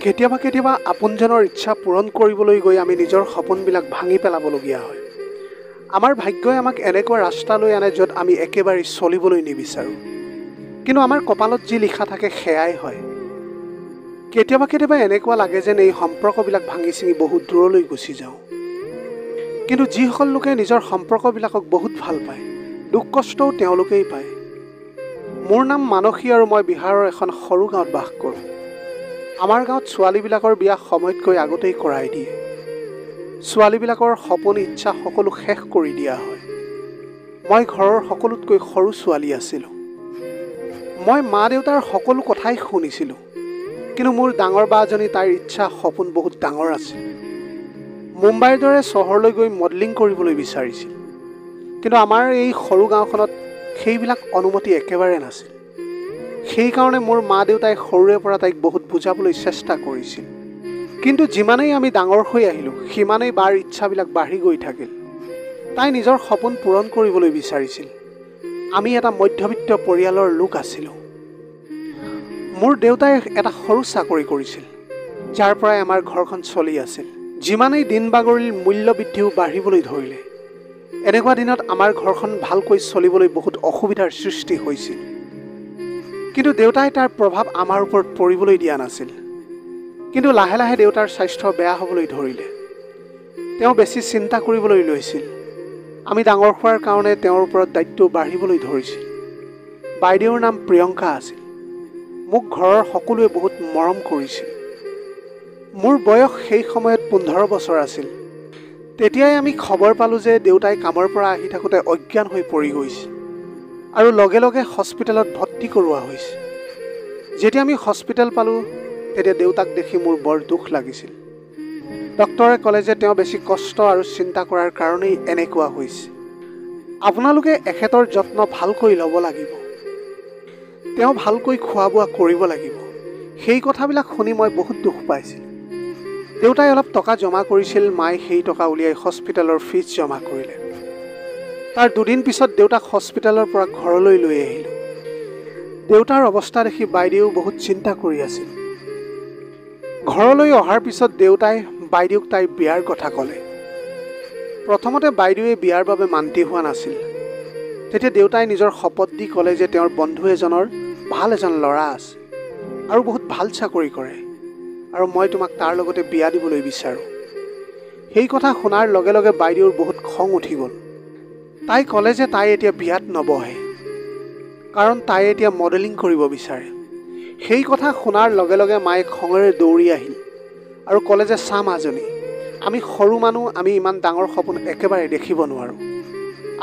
কেতিয়াবা কেতিয়াবা আপোনজনৰ ইচ্ছা পূৰণ কৰিবলৈ গৈ আমি নিজৰ সপোনবিলাক ভাঙি পেলাবলগীয়া হয়। আমাৰ ভাগ্যই আমাক এনেকুৱা ৰাস্তালৈ আনে য'ত আমি একেবাৰে চলিবলৈ নিবিচাৰোঁ, কিন্তু আমাৰ কপালত যি লিখা থাকে সেয়াই হয়। কেতিয়াবা কেতিয়াবা এনেকুৱা লাগে যেন এই সম্পৰ্কবিলাক ভাঙি চিঙি বহুত দূৰলৈ গুচি যাওঁ। কিন্তু যিসকল লোকে নিজৰ সম্পৰ্কবিলাকক বহুত ভাল পায়, দুখ কষ্টও তেওঁলোকেই পায়। মোৰ নাম মানসী আৰু মই বিহাৰৰ এখন সৰু গাঁৱত বাস কৰোঁ। আমাৰ গাঁৱত ছোৱালীবিলাকৰ বিয়া সময়তকৈ আগতেই কৰাই দিয়ে। ছোৱালীবিলাকৰ সপোন ইচ্ছা সকলো শেষ কৰি দিয়া হয়। মই ঘৰৰ সকলোতকৈ সৰু ছোৱালী আছিলোঁ। মই মা দেউতাৰ সকলো কথাই শুনিছিলোঁ, কিন্তু মোৰ ডাঙৰ বাজনী তাইৰ ইচ্ছা সপোন বহুত ডাঙৰ আছিল। মুম্বাইৰ দৰে চহৰলৈ গৈ মডেলিং কৰিবলৈ বিচাৰিছিল, কিন্তু আমাৰ এই সৰু গাঁওখনত সেইবিলাক অনুমতি একেবাৰে নাছিল। সেইকাৰণে মোৰ মা দেউতাই সৰুৰে পৰা তাইক বহুত বুজাবলৈ চেষ্টা কৰিছিল, কিন্তু যিমানেই আমি ডাঙৰ হৈ আহিলোঁ সিমানেই বাৰ ইচ্ছাবিলাক বাঢ়ি গৈ থাকিল। তাই নিজৰ সপোন পূৰণ কৰিবলৈ বিচাৰিছিল। আমি এটা মধ্যবিত্ত পৰিয়ালৰ লোক আছিলোঁ। মোৰ দেউতাই এটা সৰু চাকৰি কৰিছিল, যাৰ পৰাই আমাৰ ঘৰখন চলি আছিল। যিমানেই দিন বাগৰিল মূল্য বৃদ্ধিও বাঢ়িবলৈ ধৰিলে। এনেকুৱা দিনত আমাৰ ঘৰখন ভালকৈ চলিবলৈ বহুত অসুবিধাৰ সৃষ্টি হৈছিল, কিন্তু দেউতাই তাৰ প্ৰভাৱ আমাৰ ওপৰত পৰিবলৈ দিয়া নাছিল। কিন্তু লাহে লাহে দেউতাৰ স্বাস্থ্য বেয়া হ'বলৈ ধৰিলে। তেওঁ বেছি চিন্তা কৰিবলৈ লৈছিল। আমি ডাঙৰ হোৱাৰ কাৰণে তেওঁৰ ওপৰত দায়িত্ব বাঢ়িবলৈ ধৰিছিল। বাইদেউৰ নাম প্ৰিয়ংকা আছিল। মোক ঘৰৰ সকলোৱে বহুত মৰম কৰিছিল। মোৰ বয়স সেই সময়ত 15 বছৰ আছিল। তেতিয়াই আমি খবৰ পালোঁ যে দেউতাই কামৰ পৰা আহি থাকোঁতে অজ্ঞান হৈ পৰি গৈছে আৰু লগে লগে হস্পিটেলত ভৰ্তি কৰোৱা হৈছে। যেতিয়া আমি হস্পিটেল পালোঁ তেতিয়া দেউতাক দেখি মোৰ বৰ দুখ লাগিছিল। ডক্টৰে ক'লে যে তেওঁ বেছি কষ্ট আৰু চিন্তা কৰাৰ কাৰণেই এনেকুৱা হৈছে। আপোনালোকে এখেতৰ যত্ন ভালকৈ ল'ব লাগিব। তেওঁ ভালকৈ খোৱা বোৱা কৰিব লাগিব। সেই কথাবিলাক শুনি মই বহুত দুখ পাইছিলোঁ। দেউতাই অলপ টকা জমা কৰিছিল। মায়ে সেই টকা উলিয়াই হস্পিটেলৰ ফিজ জমা কৰিলে। তাৰ দুদিন পিছত দেউতাক হস্পিটেলৰ পৰা ঘৰলৈ লৈ আহিলোঁ। দেউতাৰ অৱস্থা দেখি বাইদেউ বহুত চিন্তা কৰি আছিল। ঘৰলৈ অহাৰ পিছত দেউতাই বাইদেউক তাইৰ বিয়াৰ কথা ক'লে। প্ৰথমতে বাইদেৱে বিয়াৰ বাবে মান্তি হোৱা নাছিল। তেতিয়া দেউতাই নিজৰ শপত দি ক'লে যে তেওঁৰ বন্ধু এজনৰ ভাল এজন ল'ৰা আছে আৰু বহুত ভাল চাকৰি কৰে, আৰু মই তোমাক তাৰ লগতে বিয়া দিবলৈ বিচাৰোঁ। সেই কথা শুনাৰ লগে লগে বাইদেউৰ বহুত খং উঠি গ'ল। তাই ক'লে যে তাই এতিয়া বিয়াত নবহে, কাৰণ তাই এতিয়া মডেলিং কৰিব বিচাৰে। সেই কথা শুনাৰ লগে লগে মায়ে খঙেৰে দৌৰি আহিল আৰু ক'লে যে চা মাজনী, আমি সৰু মানুহ, আমি ইমান ডাঙৰ সপোন একেবাৰে দেখিব নোৱাৰোঁ।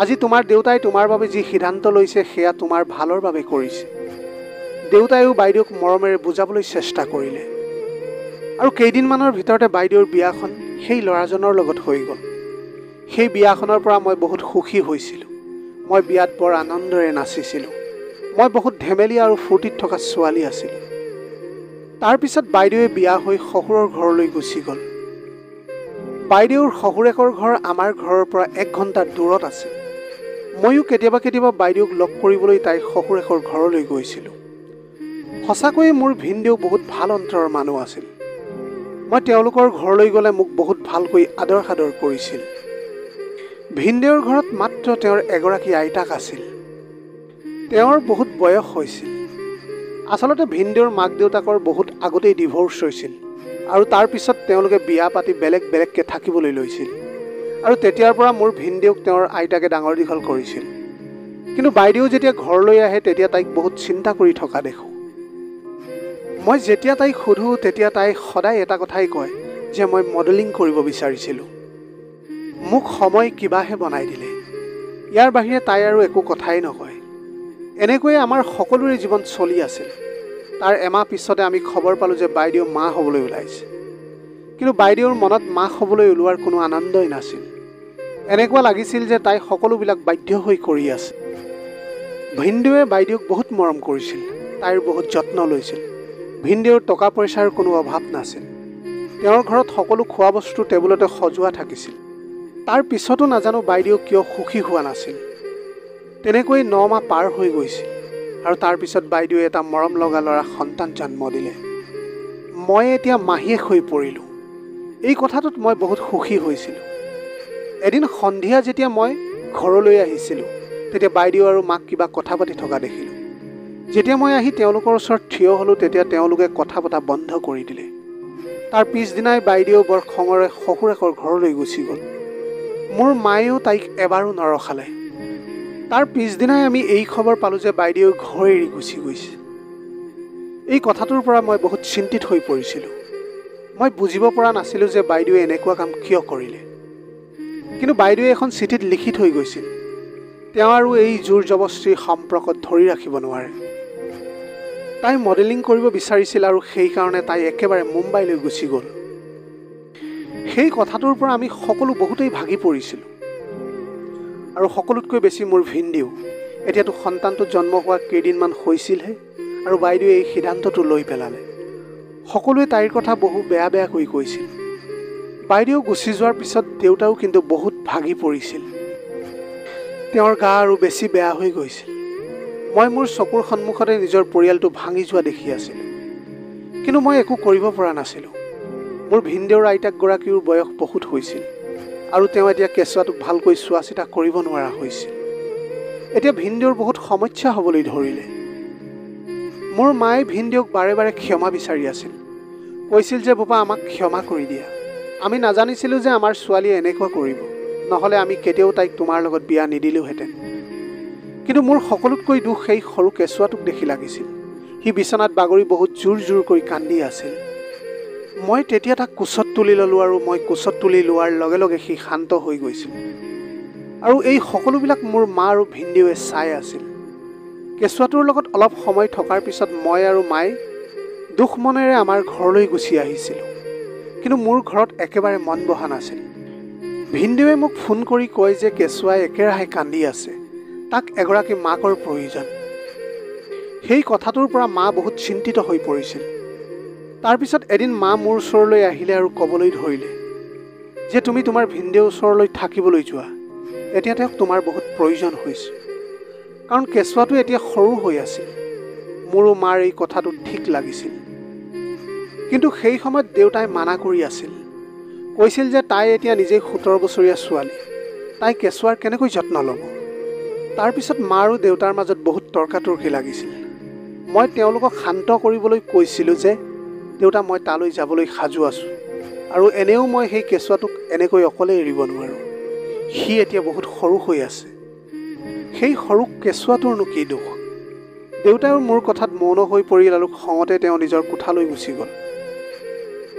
আজি তোমাৰ দেউতাই তোমাৰ বাবে যি সিদ্ধান্ত লৈছে সেয়া তোমাৰ ভালৰ বাবে কৰিছে। দেউতাইও বাইদেউক মৰমেৰে বুজাবলৈ চেষ্টা কৰিলে, আৰু কেইদিনমানৰ ভিতৰতে বাইদেউৰ বিয়াখন সেই ল'ৰাজনৰ লগত হৈ গ'ল। সেই বিয়াখনৰ পৰা মই বহুত সুখী হৈছিলোঁ। মই বিয়াত বৰ আনন্দেৰে নাচিছিলোঁ। মই বহুত ধেমেলীয়া আৰু ফূৰ্তিত থকা ছোৱালী আছিলোঁ। তাৰপিছত বাইদেৱে বিয়া হৈ শহুৰৰ ঘৰলৈ গুচি গ'ল। বাইদেউৰ শহুৰেকৰ ঘৰ আমাৰ ঘৰৰ পৰা 1 ঘণ্টাৰ দূৰত আছিল। ময়ো কেতিয়াবা কেতিয়াবা বাইদেউক লগ কৰিবলৈ তাইৰ শহুৰেকৰ ঘৰলৈ গৈছিলোঁ। সঁচাকৈয়ে মোৰ ভিনদেউ বহুত ভাল অন্তৰৰ মানুহ আছিল। মই তেওঁলোকৰ ঘৰলৈ গ'লে মোক বহুত ভালকৈ আদৰ সাদৰ কৰিছিল। ভিনদেউৰ ঘৰত মাত্ৰ তেওঁৰ এগৰাকী আইতাক আছিল। তেওঁৰ বহুত বয়স হৈছিল। আচলতে ভিনদেউৰ মাক দেউতাকৰ বহুত আগতেই ডিভোৰ্চ হৈছিল, আৰু তাৰ পিছত তেওঁলোকে বিয়া পাতি বেলেগ বেলেগকৈ থাকিবলৈ লৈছিল, আৰু তেতিয়াৰ পৰা মোৰ ভিনদেউক তেওঁৰ আইতাকে ডাঙৰ দীঘল কৰিছিল। কিন্তু বাইদেউ যেতিয়া ঘৰলৈ আহে তেতিয়া তাইক বহুত চিন্তা কৰি থকা দেখোঁ। মই যেতিয়া তাইক সোধোঁ তেতিয়া তাই সদায় এটা কথাই কয় যে মই মডেলিং কৰিব বিচাৰিছিলোঁ। মোক সময় কিবাহে বনাই দিলে। ইয়াৰ বাহিৰে তাই আৰু একো কথাই নকয়। এনেকৈয়ে আমাৰ সকলোৰে জীৱন চলি আছিল। তাৰ এমাহ পিছতে আমি খবৰ পালোঁ যে বাইদেউ মা হ'বলৈ ওলাইছে। কিন্তু বাইদেউৰ মনত মা হ'বলৈ ওলোৱাৰ কোনো আনন্দই নাছিল। এনেকুৱা লাগিছিল যে তাই সকলোবিলাক বাধ্য হৈ কৰি আছে। ভিনদেউৱে বাইদেউক বহুত মৰম কৰিছিল, তাইৰ বহুত যত্ন লৈছিল। ভিনদেউৰ টকা পইচাৰ কোনো অভাৱ নাছিল। তেওঁৰ ঘৰত সকলো খোৱা বস্তু টেবুলতে সজোৱা থাকিছিল। তাৰ পিছতো নাজানো বাইদেউ কিয় সুখী হোৱা নাছিল। তেনেকৈ 9 মাহ পাৰ হৈ গৈছিল, আৰু তাৰ পিছত বাইদেৱে এটা মৰম লগা ল'ৰা সন্তান জন্ম দিলে। মই এতিয়া মাহীয়েক হৈ পৰিলোঁ। এই কথাটোত মই বহুত সুখী হৈছিলোঁ। এদিন সন্ধিয়া যেতিয়া মই ঘৰলৈ আহিছিলোঁ, তেতিয়া বাইদেউ আৰু মাক কিবা কথা পাতি থকা দেখিলোঁ। যেতিয়া মই আহি তেওঁলোকৰ ওচৰত থিয় হ'লোঁ, তেতিয়া তেওঁলোকে কথা পতা বন্ধ কৰি দিলে। তাৰ পিছদিনাই বাইদেউ বৰ খঙৰে শহুৰেকৰ ঘৰলৈ গুচি গ'ল। মোৰ মায়েও তাইক এবাৰো নৰখালে। তাৰ পিছদিনাই আমি এই খবৰ পালোঁ যে বাইদেউ ঘৰ এৰি গুচি গৈছে। এই কথাটোৰ পৰা মই বহুত চিন্তিত হৈ পৰিছিলোঁ। মই বুজিব পৰা নাছিলোঁ যে বাইদেৱে এনেকুৱা কাম কিয় কৰিলে। কিন্তু বাইদেৱে এখন চিঠিত লিখি থৈ গৈছিল, তেওঁ আৰু এই জোৰ জবস্তিৰ সম্পৰ্কত ধৰি ৰাখিব নোৱাৰে। তাই মডেলিং কৰিব বিচাৰিছিল আৰু সেইকাৰণে তাই একেবাৰে মুম্বাইলৈ গুচি গ'ল। সেই কথাটোৰ পৰা আমি সকলো বহুতেই ভাগি পৰিছিলোঁ। আৰু সকলোতকৈ বেছি মোৰ ভিনদেউ। এতিয়াতো সন্তানটো জন্ম হোৱা কেইদিনমান হৈছিলহে আৰু বাইদেৱে এই সিদ্ধান্তটো লৈ পেলালে। সকলোৱে তাইৰ কথা বহু বেয়া বেয়াকৈ কৈছিল। বাইদেউ গুচি যোৱাৰ পিছত দেউতাও কিন্তু বহুত ভাগি পৰিছিল। তেওঁৰ গা আৰু বেছি বেয়া হৈ গৈছিল। মই মোৰ চকুৰ সন্মুখতে নিজৰ পৰিয়ালটো ভাঙি যোৱা দেখি আছিলোঁ। কিন্তু মই একো কৰিব পৰা নাছিলোঁ। মোৰ ভিনদেউৰ আইতাকগৰাকীৰ বয়স বহুত হৈছিল আৰু তেওঁ এতিয়া কেঁচুৱাটোক ভালকৈ চোৱা চিতা কৰিব নোৱাৰা হৈছিল। এতিয়া ভিনদেউৰ বহুত সমস্যা হ'বলৈ ধৰিলে। মোৰ মায়ে ভিনদেউক বাৰে বাৰে ক্ষমা বিচাৰি আছিল। কৈছিল যে বোপা আমাক ক্ষমা কৰি দিয়া। আমি নাজানিছিলোঁ যে আমাৰ ছোৱালীয়ে এনেকুৱা কৰিব, নহ'লে আমি কেতিয়াও তাইক তোমাৰ লগত বিয়া নিদিলোহেঁতেন। কিন্তু মোৰ সকলোতকৈ দুখ সেই সৰু কেঁচুৱাটোক দেখি লাগিছিল। সি বিচনাত বাগৰি বহুত জোৰ জোৰকৈ কান্দি আছিল। মই তেতিয়া তাক কোচত তুলি ল'লোঁ আৰু মই কোচত তুলি লোৱাৰ লগে লগে সি শান্ত হৈ গৈছিল। আৰু এই সকলোবিলাক মোৰ মা আৰু ভিনদেউৱে চাই আছিল। কেঁচুৱাটোৰ লগত অলপ সময় থকাৰ পিছত মই আৰু মায়ে দুখ মনেৰে আমাৰ ঘৰলৈ গুচি আহিছিলোঁ। কিন্তু মোৰ ঘৰত একেবাৰে মন বহা নাছিল। ভিনদেউৱে মোক ফোন কৰি কয় যে কেঁচুৱাই একেৰাহে কান্দি আছে, তাক এগৰাকী মাকৰ প্ৰয়োজন। সেই কথাটোৰ পৰা মা বহুত চিন্তিত হৈ পৰিছিল। তাৰপিছত এদিন মা মোৰ ওচৰলৈ আহিলে আৰু ক'বলৈ ধৰিলে যে তুমি তোমাৰ ভিনদেউৰ ওচৰলৈ থাকিবলৈ যোৱা। এতিয়া তেওঁক তোমাৰ বহুত প্ৰয়োজন হৈছে, কাৰণ কেঁচুৱাটো এতিয়া সৰু হৈ আছিল। মোৰো মাৰ এই কথাটো ঠিক লাগিছিল। কিন্তু সেই সময়ত দেউতাই মানা কৰি আছিল। কৈছিল যে তাই এতিয়া নিজেই 17 বছৰীয়া ছোৱালী, তাই কেঁচুৱাৰ কেনেকৈ যত্ন ল'ব। তাৰপিছত মা আৰু দেউতাৰ মাজত বহুত তৰ্কাতৰ্কি লাগিছিল। মই তেওঁলোকক শান্ত কৰিবলৈ কৈছিলোঁ যে দেউতা, মই তালৈ যাবলৈ সাজু আছোঁ আৰু এনেও মই সেই কেঁচুৱাটোক এনেকৈ অকলে এৰিব নোৱাৰোঁ। সি এতিয়া বহুত সৰু হৈ আছে। সেই সৰু কেঁচুৱাটোৰনো কি দুখ। দেউতায়ো মোৰ কথাত মৌন হৈ পৰিল আৰু খঙতে তেওঁ নিজৰ কোঠালৈ গুচি গ'ল।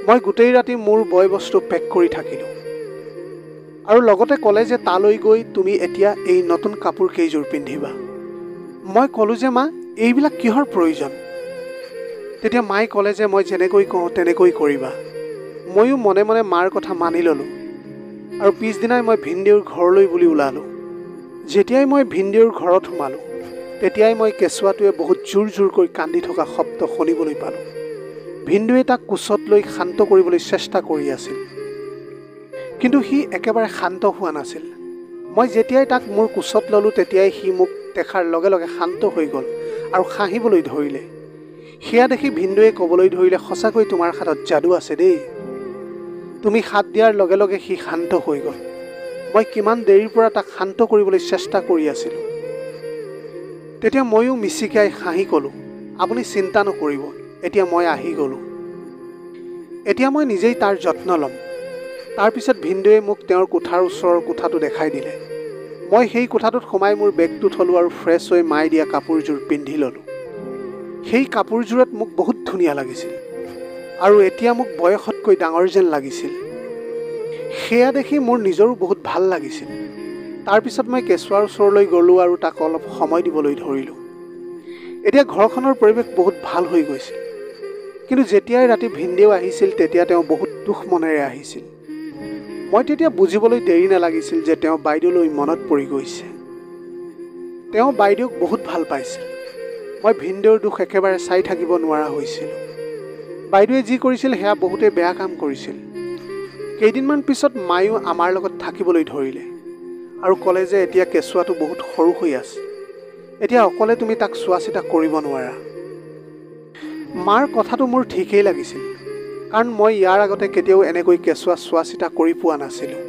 মই গোটেই ৰাতি মোৰ বয় বস্তু পেক কৰি থাকিলোঁ আৰু লগতে ক'লে যে তালৈ গৈ তুমি এতিয়া এই নতুন কাপোৰ কেইযোৰ পিন্ধিবা। মই ক'লোঁ যে মা, এইবিলাক কিহৰ প্ৰয়োজন? তেতিয়া মায়ে ক'লে যে মই যেনেকৈ কওঁ তেনেকৈ কৰিবা। ময়ো মনে মনে মাৰ কথা মানি ল'লোঁ আৰু পিছদিনাই মই ভিনদেউৰ ঘৰলৈ বুলি ওলালোঁ। যেতিয়াই মই ভিনদেউৰ ঘৰত সোমালোঁ, তেতিয়াই মই কেঁচুৱাটোৱে বহুত জোৰ জোৰকৈ কান্দি থকা শব্দ শুনিবলৈ পালোঁ। ভিনদেউৱে তাক কোচত লৈ শান্ত কৰিবলৈ চেষ্টা কৰি আছিল, কিন্তু সি একেবাৰে শান্ত হোৱা নাছিল। মই যেতিয়াই তাক মোৰ কোচত ল'লোঁ, তেতিয়াই সি মোক দেখাৰ লগে লগে শান্ত হৈ গ'ল আৰু হাঁহিবলৈ ধৰিলে। সেয়া দেখি ভিনদেউৱে ক'বলৈ ধৰিলে, সঁচাকৈ তোমাৰ হাতত যাদু আছে দেই। তুমি হাত দিয়াৰ লগে লগে সি শান্ত হৈ গ'ল। মই কিমান দেৰিৰ পৰা তাক শান্ত কৰিবলৈ চেষ্টা কৰি আছিলোঁ। তেতিয়া ময়ো মিচিকাই হাঁহি ক'লোঁ, আপুনি চিন্তা নকৰিব, এতিয়া মই আহি গ'লোঁ। এতিয়া মই নিজেই তাৰ যত্ন ল'ম। তাৰপিছত ভিনদেউৱে মোক তেওঁৰ কোঠাৰ ওচৰৰ কোঠাটো দেখাই দিলে। মই সেই কোঠাটোত সোমাই মোৰ বেগটো থলোঁ আৰু ফ্ৰেছ হৈ মায়ে দিয়া কাপোৰযোৰ পিন্ধি ল'লোঁ। সেই কাপোৰযোৰত মোক বহুত ধুনীয়া লাগিছিল আৰু এতিয়া মোক বয়সতকৈ ডাঙৰ যেন লাগিছিল। সেয়া দেখি মোৰ নিজৰো বহুত ভাল লাগিছিল। তাৰপিছত মই কেঁচুৱাৰ ওচৰলৈ গ'লোঁ আৰু তাক অলপ সময় দিবলৈ ধৰিলোঁ। এতিয়া ঘৰখনৰ পৰিৱেশ বহুত ভাল হৈ গৈছিল। কিন্তু যেতিয়াই ৰাতি ভিনদেউ আহিছিল, তেতিয়া তেওঁ বহুত দুখ মনেৰে আহিছিল। মই তেতিয়া বুজিবলৈ দেৰি নালাগিছিল যে তেওঁ বাইদেউলৈ মনত পৰি গৈছে। তেওঁ বাইদেউক বহুত ভাল পাইছিল। মই ভিনদেউৰ দুখ একেবাৰে চাই থাকিব নোৱাৰা হৈছিলোঁ। বাইদেৱে যি কৰিছিল সেয়া বহুতেই বেয়া কাম কৰিছিল। কেইদিনমান পিছত মায়েও আমাৰ লগত থাকিবলৈ ধৰিলে আৰু ক'লে যে এতিয়া কেঁচুৱাটো বহুত সৰু হৈ আছে, এতিয়া অকলে তুমি তাক চোৱা চিতা কৰিব নোৱাৰা। মাৰ কথাটো মোৰ ঠিকেই লাগিছিল, কাৰণ মই ইয়াৰ আগতে কেতিয়াও এনেকৈ কেঁচুৱা চোৱা চিতা কৰি পোৱা নাছিলোঁ।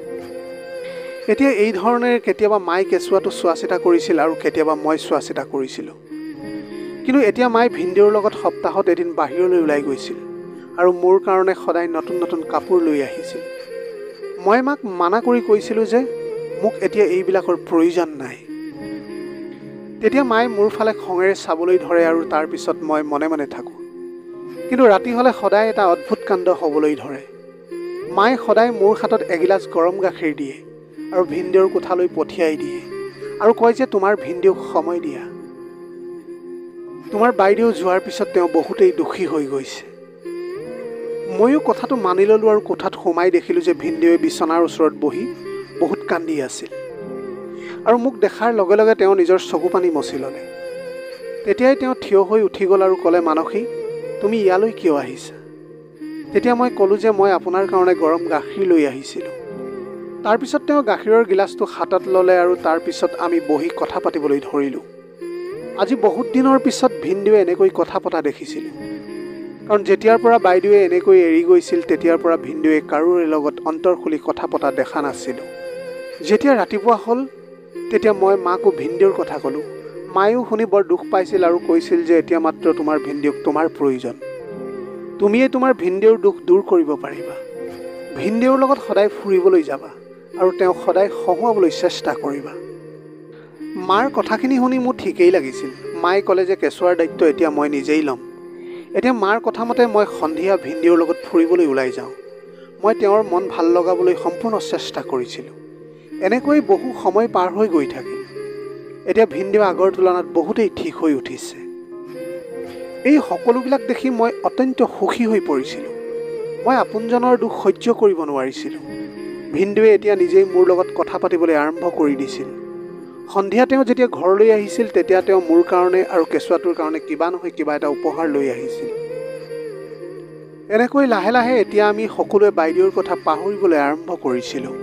এতিয়া এই ধৰণে কেতিয়াবা মায়ে কেঁচুৱাটো চোৱা চিতা কৰিছিল আৰু কেতিয়াবা মই চোৱা চিতা কৰিছিলোঁ। কিন্তু এতিয়া মায়ে ভিনদেউৰ লগত সপ্তাহত এদিন বাহিৰলৈ ওলাই গৈছিল আৰু মোৰ কাৰণে সদায় নতুন নতুন কাপোৰ লৈ আহিছিল। মই মাক মানা কৰি কৈছিলোঁ যে মোক এতিয়া এইবিলাকৰ প্ৰয়োজন নাই। তেতিয়া মায়ে মোৰ ফালে খঙেৰে চাবলৈ ধৰে আৰু তাৰ পিছত মই মনে মনে থাকোঁ। কিন্তু ৰাতি হ'লে সদায় এটা অদ্ভুত কাণ্ড হ'বলৈ ধৰে। মায়ে সদায় মোৰ হাতত এগিলাচ গৰম গাখীৰ দিয়ে আৰু ভিনদেউৰ কোঠালৈ পঠিয়াই দিয়ে আৰু কয় যে তোমাৰ ভিনদেউক সময় দিয়া। তোমাৰ বাইদেউ যোৱাৰ পিছত তেওঁ বহুতেই দুখী হৈ গৈছে। ময়ো কথাটো মানি ল'লোঁ আৰু কোঠাত সোমাই দেখিলোঁ যে ভিনদেউৱে বিচনাৰ ওচৰত বহি বহুত কান্দি আছিল আৰু মোক দেখাৰ লগে লগে তেওঁ নিজৰ চকু পানী মচি ল'লে। তেতিয়াই তেওঁ থিয় হৈ উঠি গ'ল আৰু ক'লে, মানসী, তুমি ইয়ালৈ কিয় আহিছা? তেতিয়া মই ক'লোঁ যে মই আপোনাৰ কাৰণে গৰম গাখীৰ লৈ আহিছিলোঁ। তাৰপিছত তেওঁ গাখীৰৰ গিলাচটো হাতত ল'লে আৰু তাৰপিছত আমি বহি কথা পাতিবলৈ ধৰিলোঁ। আজি বহুত দিনৰ পিছত ভিনদেউৱে এনেকৈ কথা পতা দেখিছিলোঁ। কাৰণ যেতিয়াৰ পৰা বাইদেৱে এনেকৈ এৰি গৈছিল তেতিয়াৰ পৰা ভিনদেউৱে কাৰোৰে লগত অন্তৰ খুলি কথা পতা দেখা নাছিলোঁ। যেতিয়া ৰাতিপুৱা হ'ল তেতিয়া মই মাকো ভিনদেউৰ কথা ক'লোঁ। মায়েও শুনি বৰ দুখ পাইছিল আৰু কৈছিল যে এতিয়া মাত্ৰ তোমাৰ ভিনদেউক তোমাৰ প্ৰয়োজন। তুমিয়ে তোমাৰ ভিনদেউৰ দুখ দূৰ কৰিব পাৰিবা। ভিনদেউৰ লগত সদায় ফুৰিবলৈ যাবা আৰু তেওঁক সদায় হহুৱাবলৈ চেষ্টা কৰিবা। মাৰ কথাখিনি শুনি মোৰ ঠিকেই লাগিছিল। মায়ে ক'লে যে কেঁচুৱাৰ দায়িত্ব এতিয়া মই নিজেই ল'ম। এতিয়া মাৰ কথা মতে মই সন্ধিয়া ভিনদেউৰ লগত ফুৰিবলৈ ওলাই যাওঁ। মই তেওঁৰ মন ভাল লগাবলৈ সম্পূৰ্ণ চেষ্টা কৰিছিলোঁ। এনেকৈ বহু সময় পাৰ হৈ গৈ থাকিল। এতিয়া ভিনদেউ আগৰ তুলনাত বহুতেই ঠিক হৈ উঠিছে। এই সকলোবিলাক দেখি মই অত্যন্ত সুখী হৈ পৰিছিলোঁ। মই আপোনজনৰ দুখ সহ্য কৰিব নোৱাৰিছিলোঁ। ভিনদেউৱে এতিয়া নিজেই মোৰ লগত কথা পাতিবলৈ আৰম্ভ কৰি দিছিল। সন্ধিয়া তেওঁ যেতিয়া ঘৰলৈ আহিছিল তেতিয়া তেওঁ মোৰ কাৰণে আৰু কেঁচুৱাটোৰ কাৰণে কিবা নহয় কিবা এটা উপহাৰ লৈ আহিছিল। এনেকৈ লাহে লাহে এতিয়া আমি সকলোৱে বাইদেউৰ কথা পাহৰিবলৈ আৰম্ভ কৰিছিলোঁ।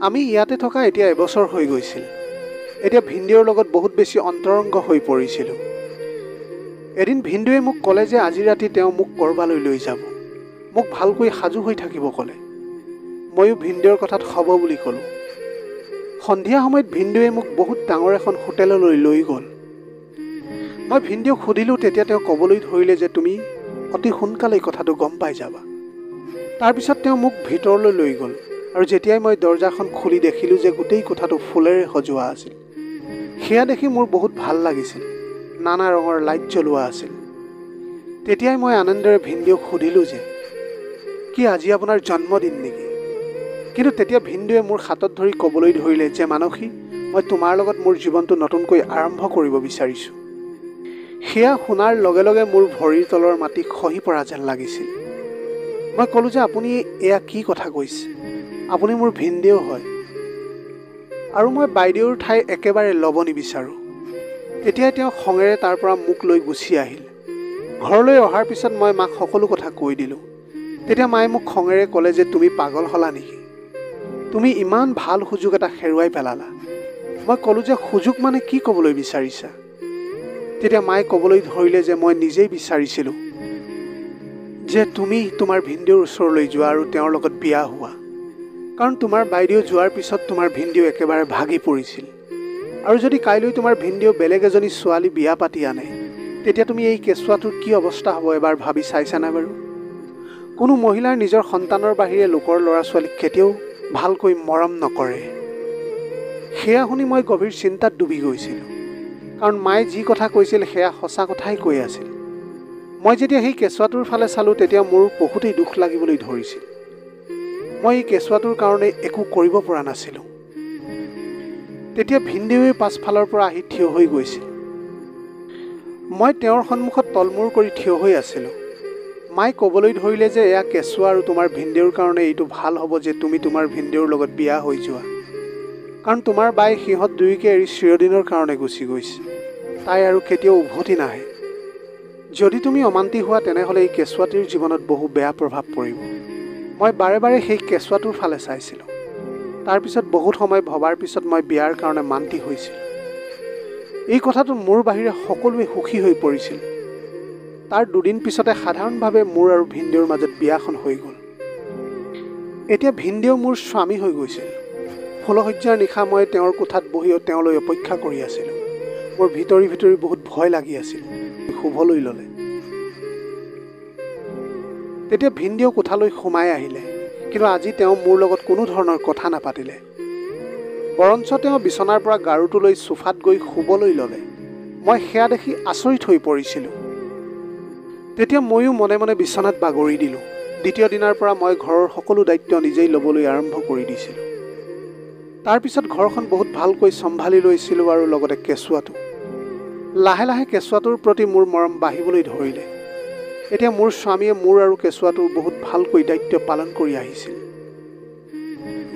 আমি ইয়াতে থকা এতিয়া এবছৰ হৈ গৈছিল। এতিয়া ভিনদেউৰ লগত বহুত বেছি অন্তৰংগ হৈ পৰিছিলোঁ। এদিন ভিনদেউৱে মোক ক'লে যে আজি ৰাতি তেওঁ মোক ক'ৰবালৈ লৈ যাব। মোক ভালকৈ সাজু হৈ থাকিব ক'লে। ময়ো ভিনদেউৰ কথাত হ'ব বুলি ক'লোঁ। সন্ধিয়া সময়ত ভিনদেউৱে মোক বহুত ডাঙৰ এখন হোটেললৈ লৈ গ'ল। মই ভিনদেউক সুধিলোঁ তেতিয়া তেওঁ ক'বলৈ ধৰিলে যে তুমি অতি সোনকালেই কথাটো গম পাই যাবা। তাৰপিছত তেওঁ মোক ভিতৰলৈ লৈ গ'ল আৰু যেতিয়াই মই দৰজাখন খুলি দেখিলোঁ যে গোটেই কোঠাটো ফুলেৰে সজোৱা আছিল। সেয়া দেখি মোৰ বহুত ভাল লাগিছিল। নানা ৰঙৰ লাইট জ্বলোৱা আছিল। তেতিয়াই মই আনন্দেৰে ভিনদেউক সুধিলোঁ যে কি আজি আপোনাৰ জন্মদিন নেকি? কিন্তু তেতিয়া ভিনদেউৱে মোৰ হাতত ধৰি ক'বলৈ ধৰিলে যে মানসী, মই তোমাৰ লগত মোৰ জীৱনটো নতুনকৈ আৰম্ভ কৰিব বিচাৰিছোঁ। সেয়া শুনাৰ লগে লগে মোৰ ভৰিৰ তলৰ মাটি খহি পৰা যেন লাগিছিল। মই ক'লোঁ যে আপুনি এয়া কি কথা কৈছে? আপুনি মোৰ ভিনদেউ হয় আৰু মই বাইদেউৰ ঠাই একেবাৰে ল'ব নিবিচাৰোঁ। তেতিয়াই তেওঁ খঙেৰে তাৰ পৰা মোক লৈ গুচি আহিল। ঘৰলৈ অহাৰ পিছত মই মাক সকলো কথা কৈ দিলোঁ। তেতিয়া মায়ে মোক খঙেৰে ক'লে যে তুমি পাগল হ'লা নেকি? তুমি ইমান ভাল সুযোগ এটা হেৰুৱাই পেলালা। মই ক'লোঁ যে সুযোগ মানে কি ক'বলৈ বিচাৰিছা? তেতিয়া মায়ে ক'বলৈ ধৰিলে যে মই নিজেই বিচাৰিছিলোঁ যে তুমি তোমাৰ ভিনদেউৰ ওচৰলৈ যোৱা আৰু তেওঁৰ লগত বিয়া হোৱা। কাৰণ তোমাৰ বাইদেউ যোৱাৰ পিছত তোমাৰ ভিনদেউ একেবাৰে ভাগি পৰিছিল। আৰু যদি কাইলৈ তোমাৰ ভিনদেউ বেলেগ এজনী ছোৱালী বিয়া পাতি আনে তেতিয়া তুমি এই কেঁচুৱাটোৰ কি অৱস্থা হ'ব এবাৰ ভাবি চাইছানে বাৰু? কোনো মহিলাৰ নিজৰ সন্তানৰ বাহিৰে লোকৰ ল'ৰা ছোৱালীক কেতিয়াও ভালকৈ মৰম নকৰে। সেয়া শুনি মই গভীৰ চিন্তাত ডুবি গৈছিলোঁ। কাৰণ মায়ে যি কথা কৈছিল সেয়া সঁচা কথাই কৈ আছিল। মই যেতিয়া সেই কেঁচুৱাটোৰ ফালে চালোঁ তেতিয়া মোৰ বহুতেই দুখ লাগিবলৈ ধৰিছিল। মই এই কেঁচুৱাটোৰ কাৰণে একো কৰিব পৰা নাছিলোঁ। তেতিয়া ভিনদেউৱে পাছফালৰ পৰা আহি থিয় হৈ গৈছিল। মই তেওঁৰ সন্মুখত তলমূৰ কৰি থিয় হৈ আছিলোঁ। মায়ে ক'বলৈ ধৰিলে যে এয়া কেঁচুৱা আৰু তোমাৰ ভিনদেউৰ কাৰণে এইটো ভাল হ'ব যে তুমি তোমাৰ ভিনদেউৰ লগত বিয়া হৈ যোৱা। কাৰণ তোমাৰ বাই সিহঁত দুয়োকে এৰি চিৰদিনৰ কাৰণে গুচি গৈছে। তাই আৰু কেতিয়াও উভতি নাহে। যদি তুমি অমান্তি হোৱা তেনেহ'লে এই কেঁচুৱাটিৰ জীৱনত বহু বেয়া প্ৰভাৱ পৰিব। মই বাৰে বাৰে সেই কেঁচুৱাটোৰ ফালে চাইছিলোঁ। তাৰপিছত বহুত সময় ভবাৰ পিছত মই বিয়াৰ কাৰণে মান্তি হৈছিলোঁ। এই কথাটো মোৰ বাহিৰে সকলোৱে সুখী হৈ পৰিছিল। তাৰ দুদিন পিছতে সাধাৰণভাৱে মোৰ আৰু ভিনদেউৰ মাজত বিয়াখন হৈ গ'ল। এতিয়া ভিনদেউ মোৰ স্বামী হৈ গৈছিল। ফুলশয্যাৰ নিশা মই তেওঁৰ কোঠাত বহিও তেওঁলৈ অপেক্ষা কৰি আছিলোঁ। মোৰ ভিতৰি ভিতৰি বহুত ভয় লাগি আছিল। শুবলৈ ল'লে। তেতিয়া ভিনদেউ কোঠালৈ সোমাই আহিলে, কিন্তু আজি তেওঁ মোৰ লগত কোনো ধৰণৰ কথা নাপাতিলে। বৰঞ্চ তেওঁ বিচনাৰ পৰা গাৰুটো লৈ চোফাত গৈ শুবলৈ ল'লে। মই সেয়া দেখি আচৰিত হৈ পৰিছিলোঁ। তেতিয়া ময়ো মনে মনে বিচনাত বাগৰি দিলোঁ। দ্বিতীয় দিনাৰ পৰা মই ঘৰৰ সকলো দায়িত্ব নিজেই ল'বলৈ আৰম্ভ কৰি দিছিলোঁ। তাৰপিছত ঘৰখন বহুত ভালকৈ চম্ভালি লৈছিলোঁ আৰু লগতে কেঁচুৱাটো। লাহে লাহে কেঁচুৱাটোৰ প্ৰতি মোৰ মৰম বাঢ়িবলৈ ধৰিলে। এতিয়া মোৰ স্বামীয়ে মোৰ আৰু কেঁচুৱাটোৰ বহুত ভালকৈ দায়িত্ব পালন কৰি আহিছিল।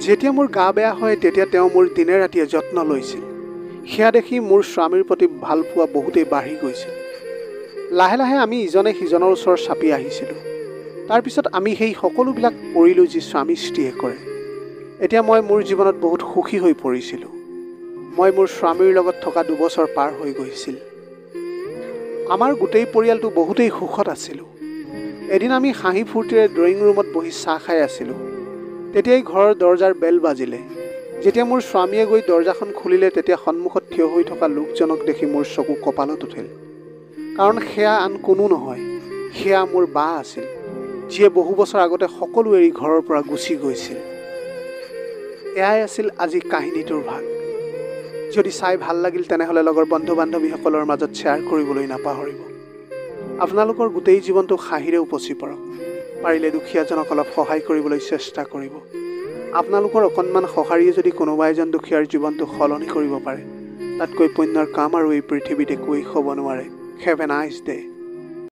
যেতিয়া মোৰ গা বেয়া হয় তেতিয়া তেওঁ মোৰ দিনে ৰাতিয়ে যত্ন লৈছিল। সেয়া দেখি মোৰ স্বামীৰ প্ৰতি ভালপোৱা বহুতেই বাঢ়ি গৈছিল। লাহে লাহে আমি ইজনে সিজনৰ ওচৰ চাপি আহিছিলোঁ। তাৰপিছত আমি সেই সকলোবিলাক কৰিলোঁ যি স্বামী স্ত্ৰীয়ে কৰে। এতিয়া মই মোৰ জীৱনত বহুত সুখী হৈ পৰিছিলোঁ। মই মোৰ স্বামীৰ লগত থকা 2 বছৰ পাৰ হৈ গৈছিল। আমাৰ গোটেই পৰিয়ালটো বহুতেই সুখত আছিলোঁ। এদিন আমি হাঁহি ফূৰ্তিৰে ড্ৰয়িং ৰুমত বহি চাহ খাই আছিলোঁ। তেতিয়াই ঘৰৰ দৰজাৰ বেল বাজিলে। যেতিয়া মোৰ স্বামীয়ে গৈ দৰজাখন খুলিলে তেতিয়া সন্মুখত থিয় হৈ থকা লোকজনক দেখি মোৰ চকু কঁপালত উঠিল। কাৰণ সেয়া আন কোনো নহয়, সেয়া মোৰ বা আছিল, যিয়ে বহু বছৰ আগতে সকলো এৰি ঘৰৰ পৰা গুচি গৈছিল। এয়াই আছিল আজি কাহিনীটোৰ ভাগ। যদি চাই ভাল লাগিল তেনেহ'লে লগৰ বন্ধু বান্ধৱীসকলৰ মাজত শ্বেয়াৰ কৰিবলৈ নাপাহৰিব। আপোনালোকৰ গোটেই জীৱনটো হাঁহিৰে উপচি পৰক। পাৰিলে দুখীয়াজনক অলপ সহায় কৰিবলৈ চেষ্টা কৰিব। আপোনালোকৰ অকণমান সঁহাৰিয়ে যদি কোনোবা এজন দুখীয়াৰ জীৱনটো সলনি কৰিব পাৰে, তাতকৈ পুণ্যৰ কাম আৰু এই পৃথিৱীত একোৱেই হ'ব নোৱাৰে। Have a nice day.